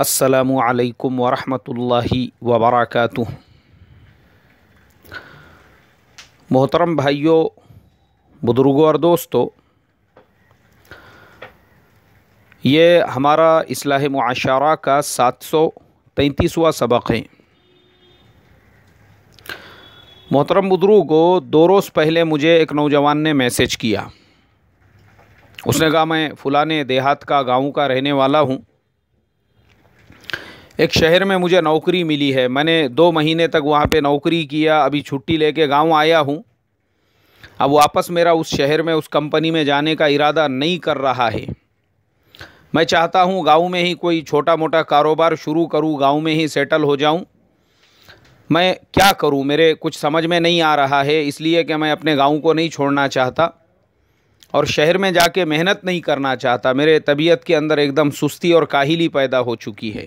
अस्सलामु अलैकुम वरहमतुल्लाहि वबरकातुह। मोहतरम भाइयों, बुज़ुर्गों और दोस्तों, ये हमारा इस्लाह मुआशरा का 733वां सबक है। मोहतरम बुज़ुर्गों, 2 रोज़ पहले मुझे एक नौजवान ने मैसेज किया। उसने कहा, मैं फ़लाने देहात का गांव का रहने वाला हूँ। एक शहर में मुझे नौकरी मिली है। मैंने 2 महीने तक वहाँ पे नौकरी किया। अभी छुट्टी लेके गांव आया हूँ। अब वापस मेरा उस शहर में, उस कंपनी में जाने का इरादा नहीं कर रहा है। मैं चाहता हूँ गांव में ही कोई छोटा मोटा कारोबार शुरू करूँ, गांव में ही सेटल हो जाऊँ। मैं क्या करूँ, मेरे कुछ समझ में नहीं आ रहा है, इसलिए कि मैं अपने गांव को नहीं छोड़ना चाहता और शहर में जाके मेहनत नहीं करना चाहता। मेरे तबीयत के अंदर एकदम सुस्ती और काहिली पैदा हो चुकी है।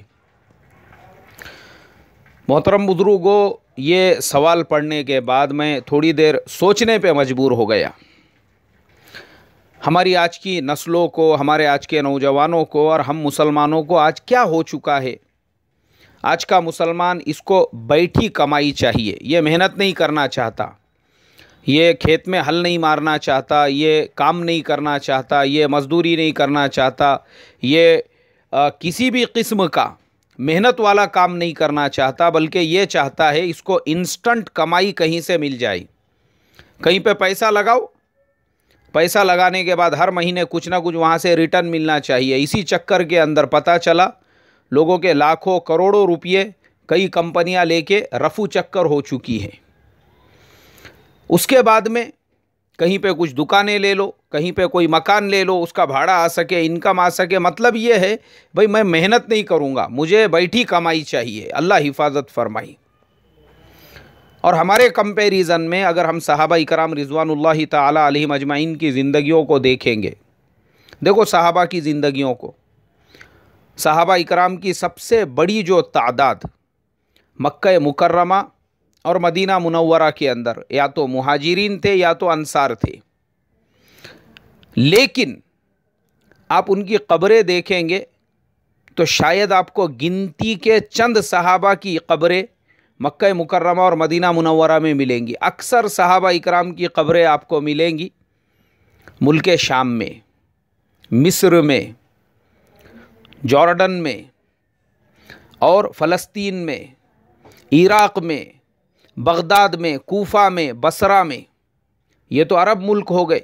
मोहतरम बुज़ुर्गों, ये सवाल पढ़ने के बाद मैं थोड़ी देर सोचने पे मजबूर हो गया। हमारी आज की नस्लों को, हमारे आज के नौजवानों को और हम मुसलमानों को आज क्या हो चुका है। आज का मुसलमान, इसको बैठी कमाई चाहिए। ये मेहनत नहीं करना चाहता, ये खेत में हल नहीं मारना चाहता, ये काम नहीं करना चाहता, ये मजदूरी नहीं करना चाहता, ये किसी भी किस्म का मेहनत वाला काम नहीं करना चाहता, बल्कि ये चाहता है इसको इंस्टेंट कमाई कहीं से मिल जाए। कहीं पे पैसा लगाओ, पैसा लगाने के बाद हर महीने कुछ ना कुछ वहाँ से रिटर्न मिलना चाहिए। इसी चक्कर के अंदर पता चला लोगों के लाखों करोड़ों रुपये कई कंपनियां लेके रफू चक्कर हो चुकी हैं। उसके बाद में कहीं पे कुछ दुकानें ले लो, कहीं पे कोई मकान ले लो, उसका भाड़ा आ सके, इनकम आ सके। मतलब ये है भाई, मैं मेहनत नहीं करूँगा, मुझे बैठी कमाई चाहिए। अल्लाह हिफाजत फरमाई। और हमारे कंपैरिजन में अगर हम सहाबा इकराम रिज़वानुल्लाहि ताला अलैहिम अजमाइन की ज़िंदगियों को देखेंगे, देखो सहाबा की ज़िंदगियों को, सहाबा इकराम की सबसे बड़ी जो तादाद मक्का मुकर्रमा और मदीना मुनव्वरा के अंदर या तो मुहाजिरीन थे या तो अंसार थे। लेकिन आप उनकी कब्रें देखेंगे तो शायद आपको गिनती के चंद सहाबा की कब्रें मक्का मुकर्रमा और मदीना मुनव्वरा में मिलेंगी। अक्सर सहाबा इकराम की कब्रें आपको मिलेंगी मुल्क शाम में, मिस्र में, जॉर्डन में और फ़लस्तीन में, इराक़ में, बगदाद में, कूफा में, बसरा में। ये तो अरब मुल्क हो गए।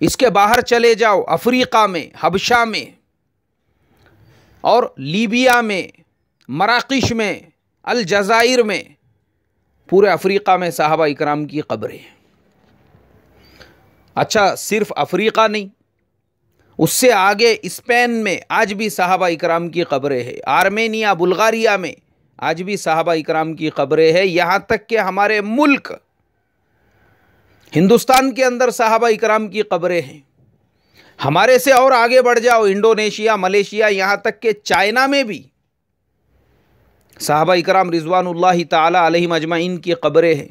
इसके बाहर चले जाओ, अफ्रीका में, हबशा में और लीबिया में, मराकिश में, अलजाज़ाइर में, पूरे अफ्रीका में सहाबा इकराम की कब्रें। अच्छा, सिर्फ अफ्रीका नहीं, उससे आगे स्पेन में आज भी सहाबा इकराम की कब्रें हैं। आर्मेनिया, बुल्गारिया में आज भी सहाबा इकराम की कब्रें हैं। यहाँ तक कि हमारे मुल्क हिंदुस्तान के अंदर सहाबा इकराम की कब्रें हैं। हमारे से और आगे बढ़ जाओ, इंडोनेशिया, मलेशिया, यहाँ तक कि चाइना में भी सहाबा इकराम रिज़वानुल्लाहि ताला अलैहिम अजमाइन की कब्रें हैं।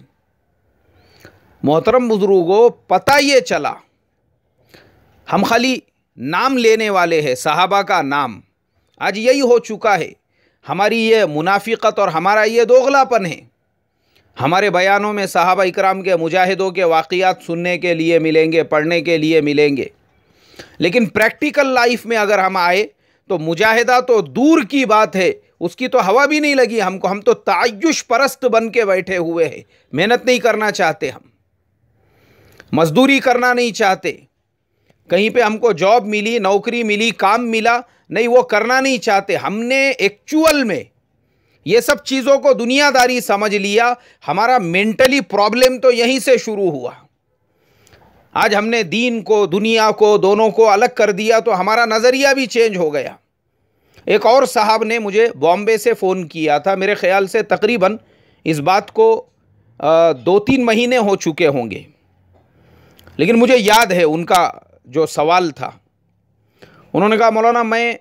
मोहतरम बुज़ुर्गों, पता ये चला हम खाली नाम लेने वाले हैं, सहाबा का नाम। आज यही हो चुका है। हमारी ये मुनाफिकत और हमारा ये दोगलापन है। हमारे बयानों में सहाबा इकराम के मुजाहिदों के वाक़ियात सुनने के लिए मिलेंगे, पढ़ने के लिए मिलेंगे, लेकिन प्रैक्टिकल लाइफ में अगर हम आए तो मुजाहिदा तो दूर की बात है, उसकी तो हवा भी नहीं लगी हमको। हम तो तायुश परस्त बन के बैठे हुए हैं। मेहनत नहीं करना चाहते, हम मजदूरी करना नहीं चाहते। कहीं पे हमको जॉब मिली, नौकरी मिली, काम मिला, नहीं, वो करना नहीं चाहते। हमने एक्चुअल में ये सब चीज़ों को दुनियादारी समझ लिया। हमारा मेंटली प्रॉब्लम तो यहीं से शुरू हुआ। आज हमने दीन को, दुनिया को, दोनों को अलग कर दिया तो हमारा नज़रिया भी चेंज हो गया। एक और साहब ने मुझे बॉम्बे से फ़ोन किया था। मेरे ख़्याल से तकरीबन इस बात को 2-3 महीने हो चुके होंगे, लेकिन मुझे याद है उनका जो सवाल था। उन्होंने कहा, मौलाना मैं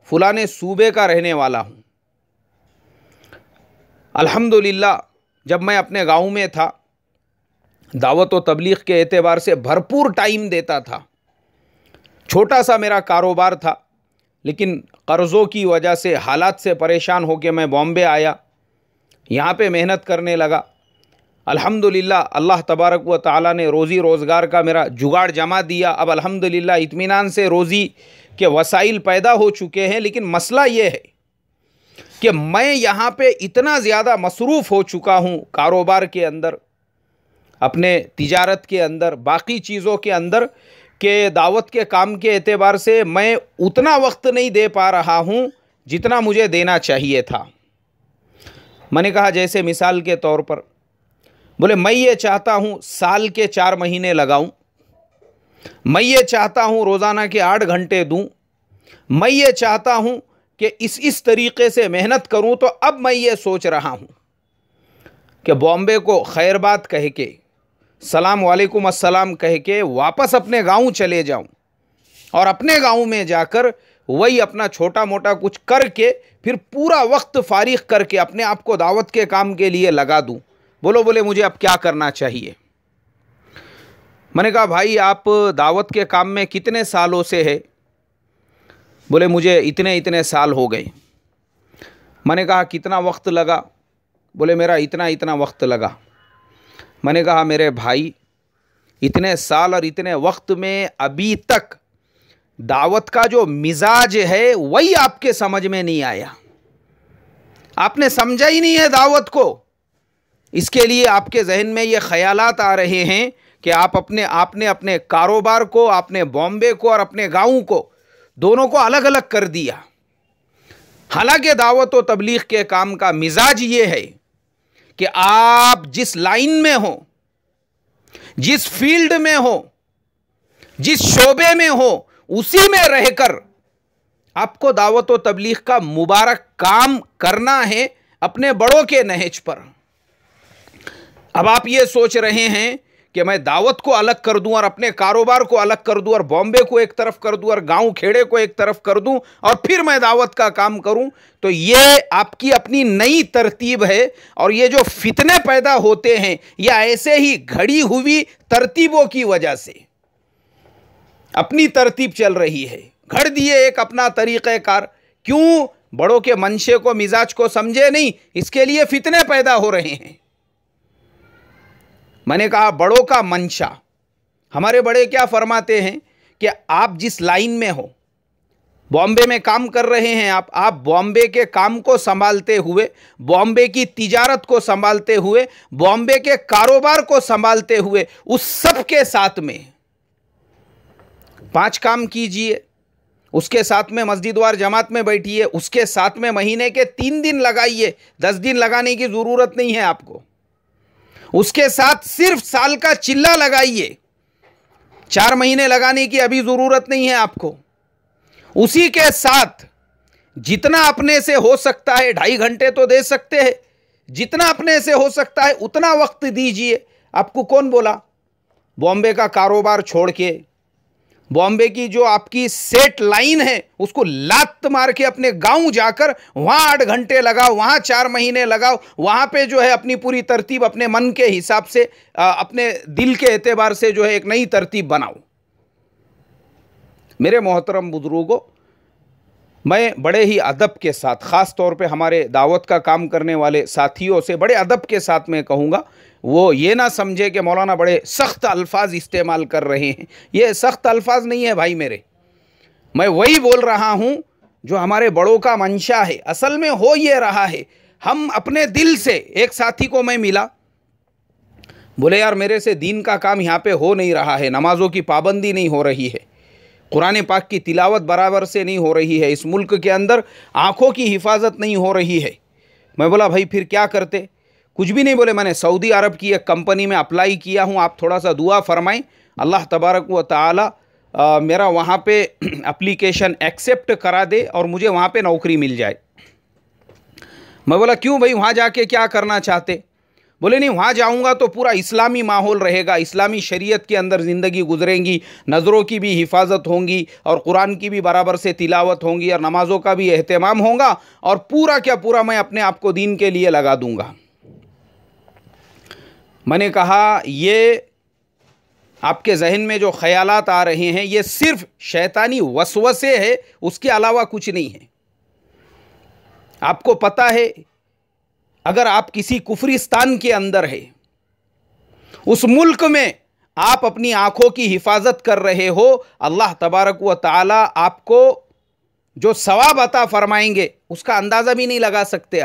फ़लाने सूबे का रहने वाला हूँ। अल्हम्दुलिल्लाह, जब मैं अपने गांव में था, दावत व तबलीग के एतबार से भरपूर टाइम देता था। छोटा सा मेरा कारोबार था, लेकिन कर्ज़ों की वजह से, हालात से परेशान होकर मैं बॉम्बे आया, यहाँ पे मेहनत करने लगा। अल्हम्दुलिल्लाह अल्लाह तबारक व तआला ने रोज़ी रोज़गार का मेरा जुगाड़ जमा दिया। अब अल्हम्दुलिल्लाह इत्मीनान से रोज़ी के वसाइल पैदा हो चुके हैं। लेकिन मसला ये है कि मैं यहाँ पे इतना ज़्यादा मसरूफ़ हो चुका हूँ कारोबार के अंदर, अपने तिजारत के अंदर, बाकी चीज़ों के अंदर, के दावत के काम के एतबार से मैं उतना वक्त नहीं दे पा रहा हूँ जितना मुझे देना चाहिए था। मैंने कहा जैसे मिसाल के तौर पर, बोले मैं ये चाहता हूँ साल के 4 महीने लगाऊं, मैं ये चाहता हूँ रोज़ाना के 8 घंटे दूं, मैं ये चाहता हूँ कि इस तरीक़े से मेहनत करूँ। तो अब मैं ये सोच रहा हूँ कि बॉम्बे को खैरबाद कह के, सलाम वालेकुम अस्सलाम कह के वापस अपने गांव चले जाऊं और अपने गांव में जाकर वही अपना छोटा मोटा कुछ करके फिर पूरा वक्त फारिग करके अपने आप को दावत के काम के लिए लगा दूं। बोले मुझे अब क्या करना चाहिए? मैंने कहा भाई आप दावत के काम में कितने सालों से है? बोले मुझे इतने इतने साल हो गए। मैंने कहा कितना वक्त लगा? बोले मेरा इतना इतना वक्त लगा। मैंने कहा मेरे भाई इतने साल और इतने वक्त में अभी तक दावत का जो मिजाज है वही आपके समझ में नहीं आया, आपने समझा ही नहीं है दावत को। इसके लिए आपके जहन में ये ख्यालात आ रहे हैं कि आपने अपने कारोबार को, आपने बॉम्बे को और अपने गाँव को, दोनों को अलग अलग कर दिया। हालांकि दावत व तबलीग के काम का मिजाज ये है कि आप जिस लाइन में हो, जिस फील्ड में हो, जिस शोबे में हो, उसी में रहकर आपको दावत व तबलीग का मुबारक काम करना है अपने बड़ों के नहज पर। अब आप ये सोच रहे हैं कि मैं दावत को अलग कर दूं और अपने कारोबार को अलग कर दूं और बॉम्बे को एक तरफ कर दूं और गांव खेड़े को एक तरफ कर दूं और फिर मैं दावत का काम करूं, तो ये आपकी अपनी नई तरतीब है। और ये जो फितने पैदा होते हैं या ऐसे ही घड़ी हुई तरतीबों की वजह से, अपनी तरतीब चल रही है, घड़ दिए एक अपना तरीक़ेकार, क्यों? बड़ों के मंशे को, मिजाज को समझे नहीं, इसके लिए फितने पैदा हो रहे हैं। मैंने कहा बड़ों का मंशा, हमारे बड़े क्या फरमाते हैं कि आप जिस लाइन में हो, बॉम्बे में काम कर रहे हैं आप बॉम्बे के काम को संभालते हुए, बॉम्बे की तिजारत को संभालते हुए, बॉम्बे के कारोबार को संभालते हुए, उस सब के साथ में 5 काम कीजिए, उसके साथ में मस्जिद वार जमात में बैठिए, उसके साथ में महीने के 3 दिन लगाइए, 10 दिन लगाने की ज़रूरत नहीं है आपको। उसके साथ सिर्फ साल का चिल्ला लगाइए, 4 महीने लगाने की अभी ज़रूरत नहीं है आपको। उसी के साथ जितना अपने से हो सकता है, 2.5 घंटे तो दे सकते हैं, जितना अपने से हो सकता है उतना वक्त दीजिए। आपको कौन बोला बॉम्बे का कारोबार छोड़ के, बॉम्बे की जो आपकी सेट लाइन है उसको लात मार के अपने गांव जाकर वहां 8 घंटे लगाओ, वहां 4 महीने लगाओ, वहां पे जो है अपनी पूरी तरतीब अपने मन के हिसाब से, अपने दिल के एतबार से जो है एक नई तरतीब बनाओ। मेरे मोहतरम बुजुर्गों, मैं बड़े ही अदब के साथ, ख़ास तौर पे हमारे दावत का काम करने वाले साथियों से बड़े अदब के साथ मैं कहूँगा, वो ये ना समझे कि मौलाना बड़े सख्त अल्फाज इस्तेमाल कर रहे हैं। ये सख्त अल्फाज नहीं है भाई मेरे, मैं वही बोल रहा हूँ जो हमारे बड़ों का मंशा है। असल में हो ये रहा है, हम अपने दिल से, एक साथी को मैं मिला, बोले यार मेरे से दीन का काम यहाँ पे हो नहीं रहा है, नमाज़ों की पाबंदी नहीं हो रही है, कुरान पाक की तिलावत बराबर से नहीं हो रही है, इस मुल्क के अंदर आँखों की हिफाजत नहीं हो रही है। मैं बोला भाई फिर क्या करते? कुछ भी नहीं। बोले मैंने सऊदी अरब की एक कंपनी में अप्लाई किया हूँ, आप थोड़ा सा दुआ फरमाएं, अल्लाह तबारक व तआला मेरा वहाँ पे एप्लीकेशन एक्सेप्ट करा दे और मुझे वहाँ पे नौकरी मिल जाए। मैं बोला क्यों भाई, वहाँ जाके क्या करना चाहते? बोले नहीं, वहाँ जाऊँगा तो पूरा इस्लामी माहौल रहेगा, इस्लामी शरीयत के अंदर ज़िंदगी गुजरेंगी, नज़रों की भी हिफाजत होंगी और कुरान की भी बराबर से तिलावत होंगी और नमाज़ों का भी एहतमाम होगा और पूरा क्या पूरा मैं अपने आप को दीन के लिए लगा दूँगा। मैंने कहा ये आपके जहन में जो ख्यालात आ रहे हैं ये सिर्फ शैतानी वसवसे है, उसके अलावा कुछ नहीं है। आपको पता है, अगर आप किसी कुफरिस्तान के अंदर है, उस मुल्क में आप अपनी आंखों की हिफाजत कर रहे हो, अल्लाह तबारक व तआला आपको जो सवाब अता फरमाएंगे उसका अंदाजा भी नहीं लगा सकते।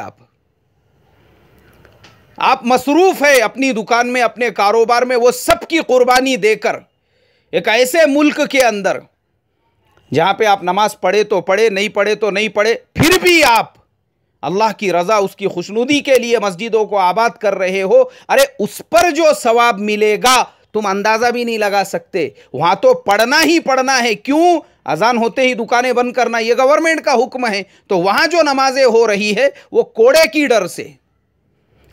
आप मसरूफ है अपनी दुकान में, अपने कारोबार में, वो सब की कुर्बानी देकर एक ऐसे मुल्क के अंदर जहां पे आप नमाज पढ़े तो पढ़े, नहीं पढ़े तो नहीं पढ़े, फिर भी आप अल्लाह की रजा, उसकी खुशनुदी के लिए मस्जिदों को आबाद कर रहे हो, अरे उस पर जो सवाब मिलेगा तुम अंदाजा भी नहीं लगा सकते। वहां तो पढ़ना ही पढ़ना है। क्यों? अजान होते ही दुकानें बंद करना, यह गवर्नमेंट का हुक्म है। तो वहां जो नमाजें हो रही है वो कोड़े की डर से,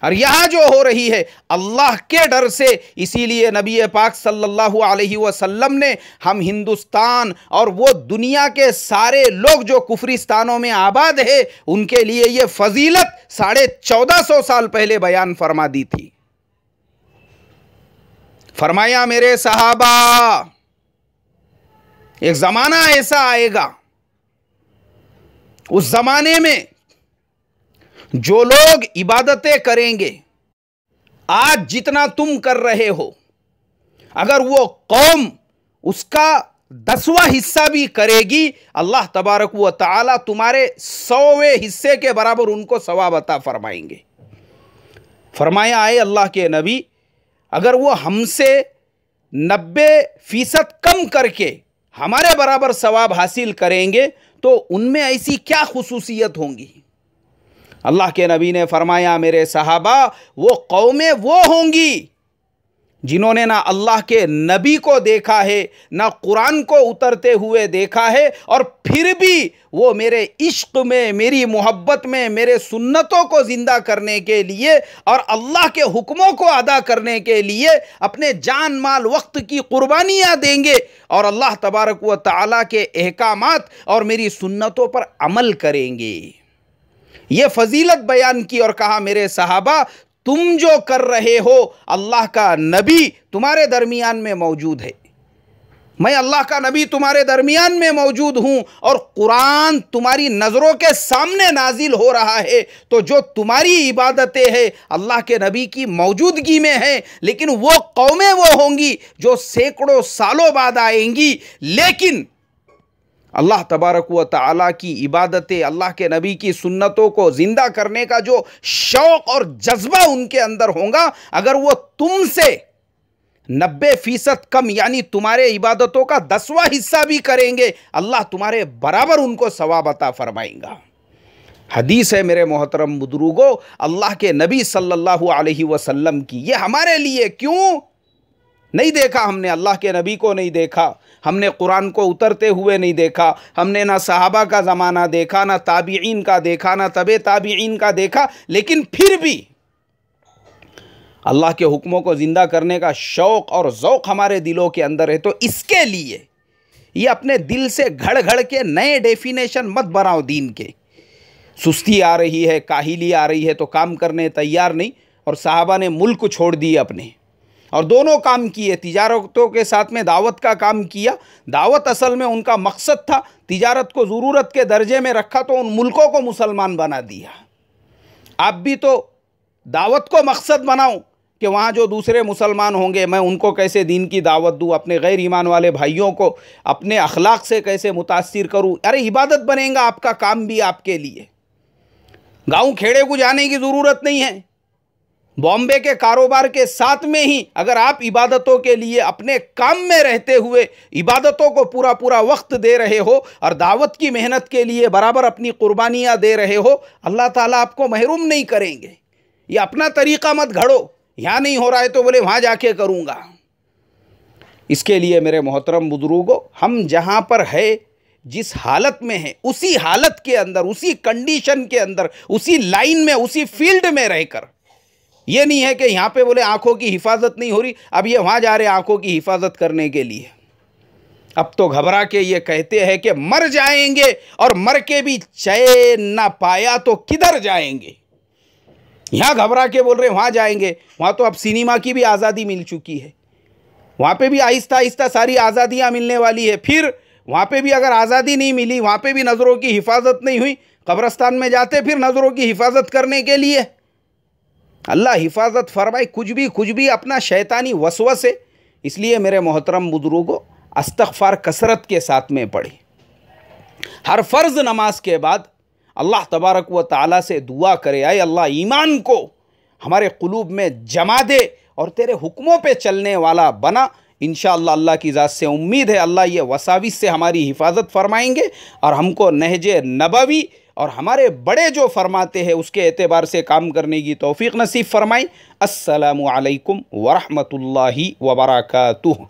और यहां जो हो रही है अल्लाह के डर से। इसीलिए नबी पाक सल्लल्लाहु अलैहि वसल्लम ने हम हिंदुस्तान और वो दुनिया के सारे लोग जो कुफरिस्तानों में आबाद है उनके लिए ये फजीलत 1450 साल पहले बयान फरमा दी थी। फरमाया, मेरे सहाबा, एक जमाना ऐसा आएगा, उस जमाने में जो लोग इबादतें करेंगे, आज जितना तुम कर रहे हो, अगर वो कौम उसका 10वां हिस्सा भी करेगी, अल्लाह तबारक व तआला तुम्हारे 100वें हिस्से के बराबर उनको सवाब अता फरमाएंगे। फरमाया, आए अल्लाह के नबी, अगर वो हमसे 90% कम करके हमारे बराबर सवाब हासिल करेंगे तो उनमें ऐसी क्या खुसूसियत होंगी? अल्लाह के नबी ने फरमाया, मेरे सहाबा, वो कौमें वो होंगी जिन्होंने ना अल्लाह के नबी को देखा है, ना कुरान को उतरते हुए देखा है, और फिर भी वो मेरे इश्क में, मेरी मोहब्बत में, मेरे सुन्नतों को जिंदा करने के लिए और अल्लाह के हुक्मों को अदा करने के लिए अपने जान माल वक्त की कुर्बानियां देंगे और अल्लाह तबारक व तआला के अहकामात और मेरी सुन्नतों पर अमल करेंगे। ये फजीलत बयान की और कहा, मेरे सहाबा, तुम जो कर रहे हो, अल्लाह का नबी तुम्हारे दरमियान में मौजूद है, मैं अल्लाह का नबी तुम्हारे दरमियान में मौजूद हूं और कुरान तुम्हारी नजरों के सामने नाजिल हो रहा है। तो जो तुम्हारी इबादतें हैं अल्लाह के नबी की मौजूदगी में है, लेकिन वो कौमें वो होंगी जो सैकड़ों सालों बाद आएंगी, लेकिन अल्लाह तबारक व तआला की इबादतें, अल्लाह के नबी की सुन्नतों को ज़िंदा करने का जो शौक़ और जज्बा उनके अंदर होगा, अगर वो तुमसे 90% कम यानी तुम्हारे इबादतों का 10वां हिस्सा भी करेंगे, अल्लाह तुम्हारे बराबर उनको सवाब अता फरमाएगा। हदीस है मेरे मोहतरम बुजुर्गों, अल्लाह के नबी सल्लल्लाहु अलैहि वसल्लम की। ये हमारे लिए क्यों नहीं देखा हमने? अल्लाह के नबी को नहीं देखा, हमने कुरान को उतरते हुए नहीं देखा, हमने ना सहाबा का ज़माना देखा, ना ताबीईन का देखा, ना तबे ताबीईन का देखा, लेकिन फिर भी अल्लाह के हुक्मों को ज़िंदा करने का शौक़ और ज़ौक़ हमारे दिलों के अंदर है। तो इसके लिए ये अपने दिल से घड़ घड़ के नए डेफिनेशन मत बनाओ दीन के। सुस्ती आ रही है, काहिली आ रही है तो काम करने तैयार नहीं, और सहाबा ने मुल्क छोड़ दिए अपने और दोनों काम किए, तिजारतों के साथ में दावत का काम किया। दावत असल में उनका मकसद था, तिजारत को ज़रूरत के दर्जे में रखा तो उन मुल्कों को मुसलमान बना दिया। आप भी तो दावत को मकसद बनाओ कि वहाँ जो दूसरे मुसलमान होंगे मैं उनको कैसे दीन की दावत दूँ, अपने गैर ईमान वाले भाइयों को अपने अखलाक से कैसे मुतासिर करूँ। अरे इबादत बनेगा आपका काम भी आपके लिए। गाँव खेड़े को जाने की ज़रूरत नहीं है। बॉम्बे के कारोबार के साथ में ही अगर आप इबादतों के लिए अपने काम में रहते हुए इबादतों को पूरा पूरा वक्त दे रहे हो और दावत की मेहनत के लिए बराबर अपनी कुर्बानियाँ दे रहे हो, अल्लाह ताला आपको महरूम नहीं करेंगे। ये अपना तरीक़ा मत घड़ो, यहाँ नहीं हो रहा है तो बोले वहाँ जाके करूँगा। इसके लिए मेरे मोहतरम बुजुर्गों, हम जहाँ पर है, जिस हालत में है, उसी हालत के अंदर, उसी कंडीशन के अंदर, उसी लाइन में, उसी फील्ड में रहकर, ये नहीं है कि यहाँ पे बोले आंखों की हिफाजत नहीं हो रही, अब ये वहाँ जा रहे आंखों की हिफाजत करने के लिए। अब तो घबरा के ये कहते हैं कि मर जाएंगे और मर के भी चैन ना पाया तो किधर जाएंगे। यहाँ घबरा के बोल रहे वहाँ जाएंगे, वहाँ तो अब सिनेमा की भी आज़ादी मिल चुकी है, वहाँ पे भी आहिस्ता आहिस्ता सारी आज़ादियाँ मिलने वाली है। फिर वहाँ पे भी अगर आज़ादी नहीं मिली, वहाँ पे भी नज़रों की हिफाजत नहीं हुई, कब्रस्तान में जाते फिर नज़रों की हिफाजत करने के लिए। अल्लाह हिफाजत फरमाए कुछ भी अपना शैतानी वसवसे। इसलिए मेरे मोहतरम बुजुर्गों, इस्तिग़फ़ार कसरत के साथ में पढ़े। हर फ़र्ज़ नमाज के बाद अल्लाह तबारक व तआला से दुआ करे, आए अल्लाह ईमान को हमारे क़ुलूब में जमा दे और तेरे हुक्मों पे चलने वाला बना। इंशाअल्लाह अल्लाह की ज़ात से उम्मीद है अल्लाह ये वसाविस से हमारी हिफाजत फरमाएंगे और हमको नहजे नबवी और हमारे बड़े जो फरमाते हैं उसके एतबार से काम करने की तौफ़ीक़ नसीब फरमाएं। अस्सलामु अलैकुम व रहमतुल्लाहि व बरकातुहू।